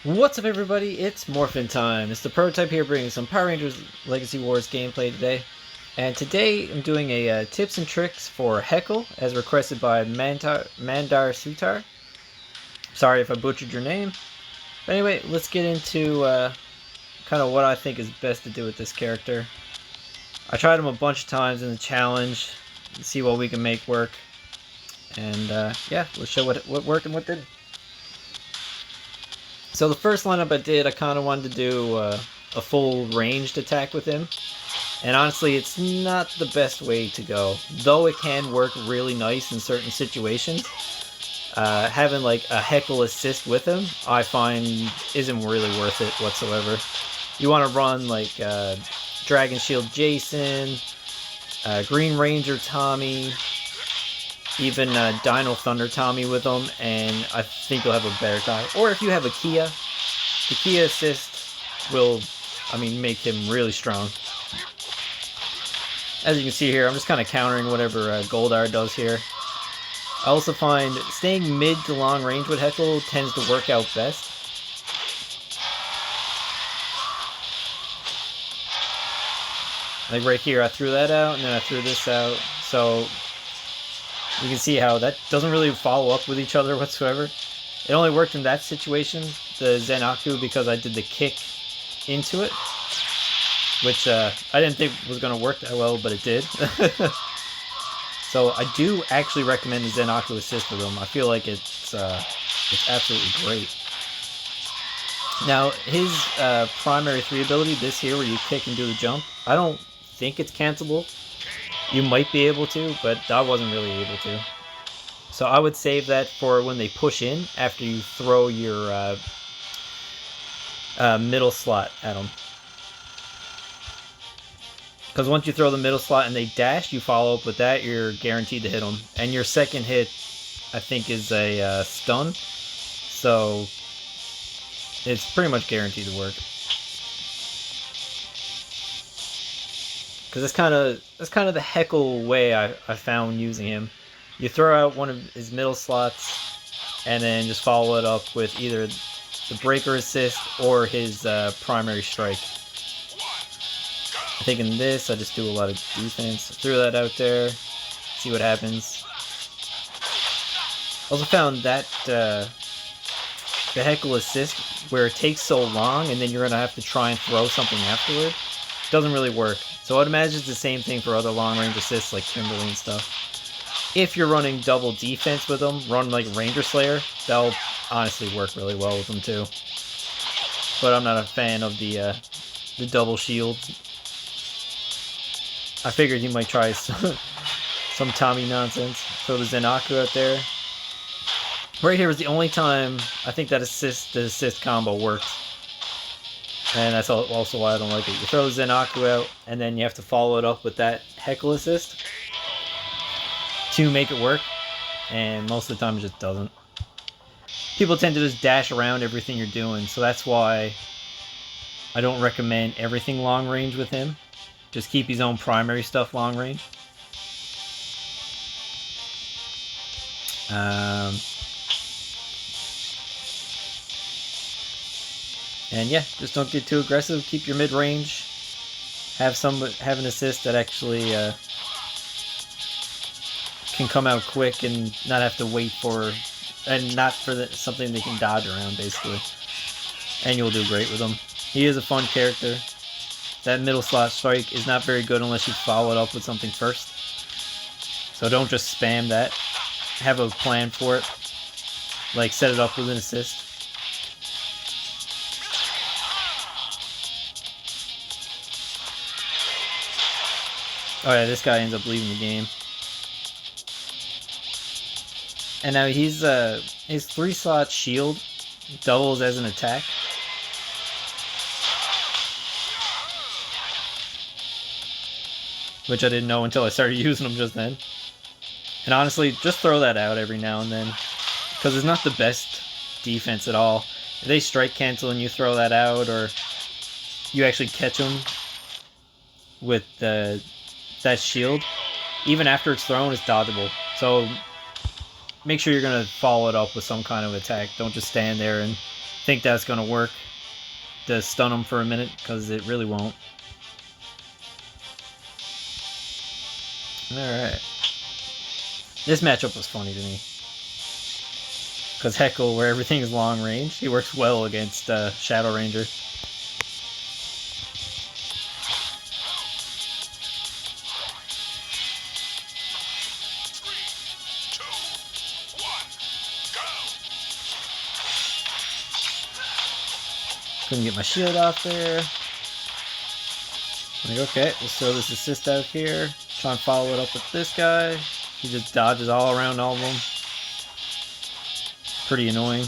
What's up, everybody? It's Morphin time. It's the prototype here, bringing some Power Rangers Legacy Wars gameplay today. And today I'm doing a tips and tricks for Heckyl, as requested by mandar Sutar. Sorry if I butchered your name. But anyway, let's get into kind of what I think is best to do with this character. I tried him a bunch of times in the challenge, see what we can make work. And yeah, let's show what worked and what didn't. So the first lineup I did, I kind of wanted to do a full ranged attack with him. And honestly, it's not the best way to go. Though it can work really nice in certain situations. Having like a heckyl assist with him, I find isn't really worth it whatsoever. You want to run like Dragon Shield Jason, Green Ranger Tommy, even Dino Thunder Tommy with them, and I think you'll have a better time. Or if you have a Kia, the Kia assist will, make him really strong. As you can see here, I'm just kind of countering whatever Goldar does here. I also find staying mid to long range with Heckyl tends to work out best. Like right here, I threw that out, and then I threw this out, so you can see how that doesn't really follow up with each other whatsoever. It only worked in that situation, the Zenaku, because I did the kick into it, which I didn't think was going to work that well, but it did. So I do actually recommend the Zenaku assist with him. I feel like it's absolutely great. Now, his primary 3 ability, this here where you kick and do the jump, I don't think it's cancelable. You might be able to, but I wasn't really able to. So I would save that for when they push in after you throw your middle slot at them. Because once you throw the middle slot and they dash, you follow up with that, you're guaranteed to hit them. And your second hit, I think, is a stun. So it's pretty much guaranteed to work. Because that's kind of the Heckyl way I found using him. You throw out one of his middle slots, and then just follow it up with either the breaker assist or his primary strike. I think in this, I just do a lot of defense. Throw that out there, see what happens. Also found that the Heckyl assist, where it takes so long, and then you're gonna have to try and throw something afterward, doesn't really work. So I'd imagine it's the same thing for other long-range assists like Kimberly and stuff. If you're running double defense with them, run like Ranger Slayer, that'll honestly work really well with them too. But I'm not a fan of the double shield. I figured you might try some Tommy nonsense. Throw the Zenaku out there. Right here was the only time I think that the assist combo worked. And that's also why I don't like it. You throw Zenaku out, and then you have to follow it up with that Heckyl assist to make it work. And most of the time it just doesn't. People tend to just dash around everything you're doing, so that's why I don't recommend everything long range with him. Just keep his own primary stuff long range. And yeah, just don't get too aggressive. Keep your mid-range. Have an assist that actually can come out quick and not have to wait for, and not for something they can dodge around, basically. And you'll do great with him. He is a fun character. That middle slot strike is not very good unless you follow it up with something first. So don't just spam that. Have a plan for it. Like set it up with an assist. Oh yeah, this guy ends up leaving the game. And now his 3-slot shield doubles as an attack. Which I didn't know until I started using them just then. And honestly, just throw that out every now and then. Because it's not the best defense at all. If they strike cancel and you throw that out, or you actually catch them with that shield, even after it's thrown, it's dodgeable. So make sure you're going to follow it up with some kind of attack. Don't just stand there and think that's going to work to stun him for a minute, because it really won't. Alright. This matchup was funny to me. Because Heckyl, where everything is long range, he works well against Shadow Ranger. Couldn't get my shield off there. Like, okay, let's throw this assist out here. Try and follow it up with this guy. He just dodges all around all of them. Pretty annoying.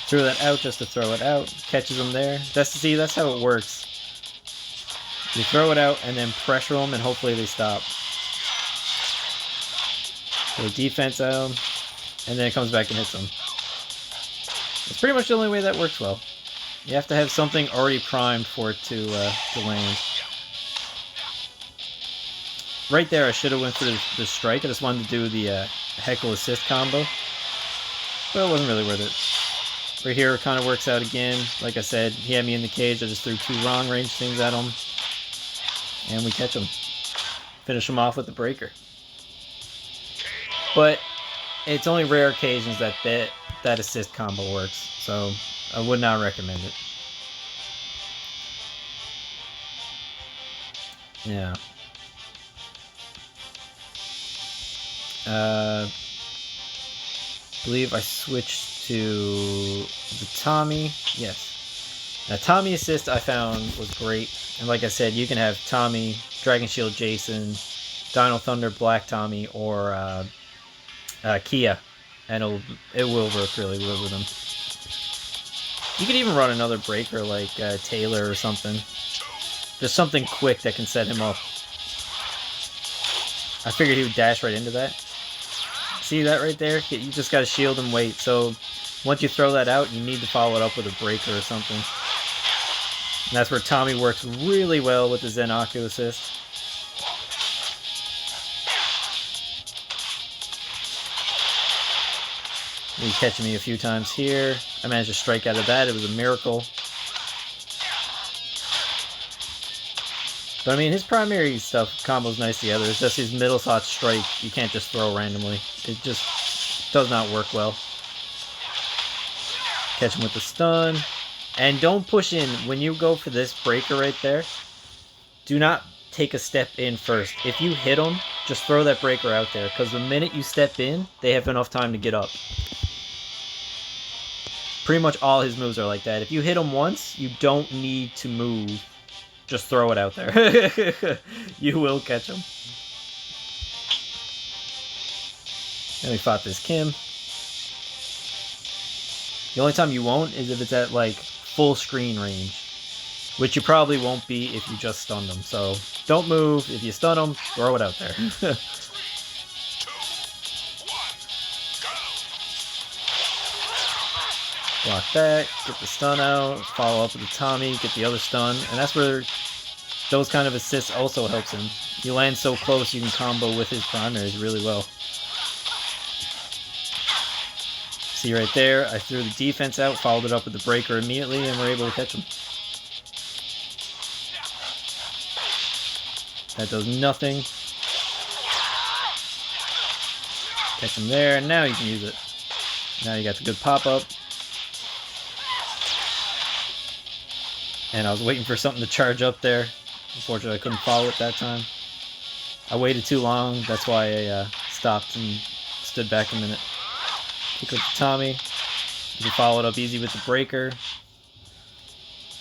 Threw that out just to throw it out. Catches him there. That's how it works. You throw it out and then pressure them and hopefully they stop. So defense at them, and then it comes back and hits them. It's pretty much the only way that works well. You have to have something already primed for it to land. Right there, I should have went for the strike. I just wanted to do the Heckyl assist combo, but it wasn't really worth it. Right here, it kind of works out again. Like I said, he had me in the cage. I just threw 2 wrong range things at him, and we catch him. Finish him off with the breaker. But it's only rare occasions that assist combo works, so I would not recommend it. Yeah. I believe I switched to the Tommy. Yes. Now, Tommy assist I found was great. And like I said, you can have Tommy, Dragon Shield Jason, Dino Thunder Black Tommy, or Kia. And it will work really well with them. You could even run another breaker like Taylor or something. Just something quick that can set him up. I figured he would dash right into that. See that right there? You just gotta shield and wait. So once you throw that out, you need to follow it up with a breaker or something. And that's where Tommy works really well with the Zenaku assist. He catching me a few times here. I managed to strike out of that. It was a miracle. But I mean, his primary stuff combos nice together. It's just his middle thought strike you can't just throw randomly. It just does not work well. Catch him with the stun. And don't push in. When you go for this breaker right there, do not take a step in first. If you hit him, just throw that breaker out there. Because the minute you step in, they have enough time to get up. Pretty much all his moves are like that. If you hit him once, you don't need to move. Just throw it out there. You will catch him. Then we fought this Kim. The only time you won't is if it's at like full screen range, which you probably won't be if you just stunned them. So don't move. If you stun them, throw it out there. Block that, get the stun out, follow up with the Tommy, get the other stun, and that's where those kind of assists also helps him. You land so close, you can combo with his primaries really well. See right there, I threw the defense out, followed it up with the breaker immediately, and we're able to catch him. That does nothing. Catch him there, and now you can use it. Now you got the good pop-up. And I was waiting for something to charge up there. Unfortunately, I couldn't follow it that time. I waited too long. That's why I stopped and stood back a minute. Kick with the Tommy. You can follow it up easy with the breaker.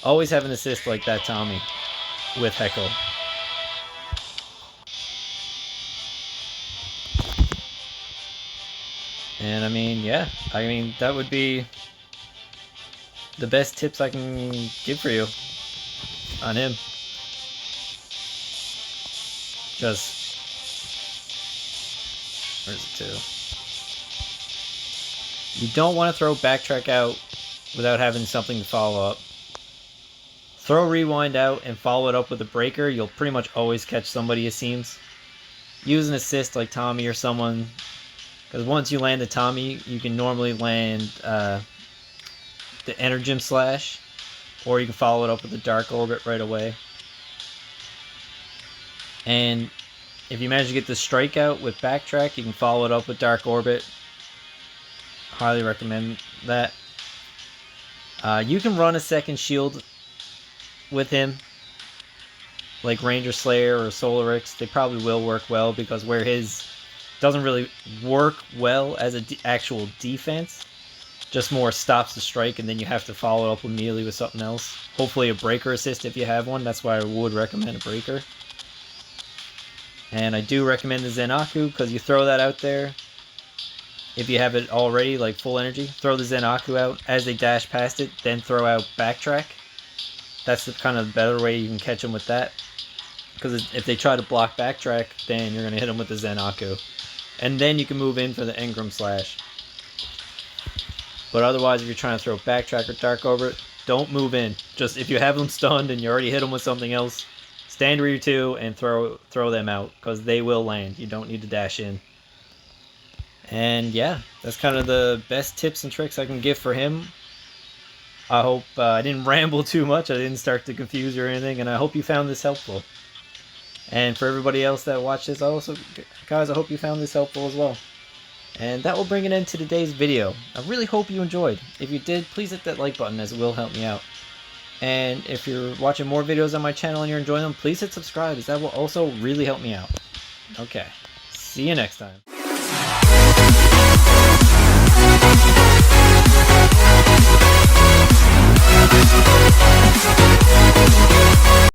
Always have an assist like that Tommy with Heckyl. And I mean, yeah. I mean, that would be the best tips I can give for you on him. Just, where's it to? You don't want to throw backtrack out without having something to follow up. Throw rewind out and follow it up with a breaker. You'll pretty much always catch somebody, it seems. Use an assist like Tommy or someone, because once you land a Tommy, you can normally land the Energem Slash, or you can follow it up with the Dark Orbit right away. And if you manage to get the strikeout with Backtrack, you can follow it up with Dark Orbit. Highly recommend that. You can run a second shield with him, like Ranger Slayer or Solarix. They probably will work well, because where his doesn't really work well as an actual defense, just more stops the strike, and then you have to follow it up immediately with something else. Hopefully a breaker assist if you have one. That's why I would recommend a breaker. And I do recommend the Zenaku, because you throw that out there. If you have it already, like full energy, throw the Zenaku out as they dash past it, then throw out Backtrack. That's the kind of better way you can catch them with that. Because if they try to block Backtrack, then you're going to hit them with the Zenaku. And then you can move in for the Engram Slash. But otherwise, if you're trying to throw Backtrack or Dark Orbit, don't move in. Just if you have them stunned and you already hit them with something else, stand where you two and throw them out, because they will land. You don't need to dash in. And yeah, that's kind of the best tips and tricks I can give for him. I hope I didn't ramble too much. I didn't start to confuse you or anything, and I hope you found this helpful. And for everybody else that watched this, guys, I hope you found this helpful as well. And that will bring an end to today's video. I really hope you enjoyed. If you did, please hit that like button, as it will help me out. And if you're watching more videos on my channel and you're enjoying them, please hit subscribe, as that will also really help me out. Okay, see you next time.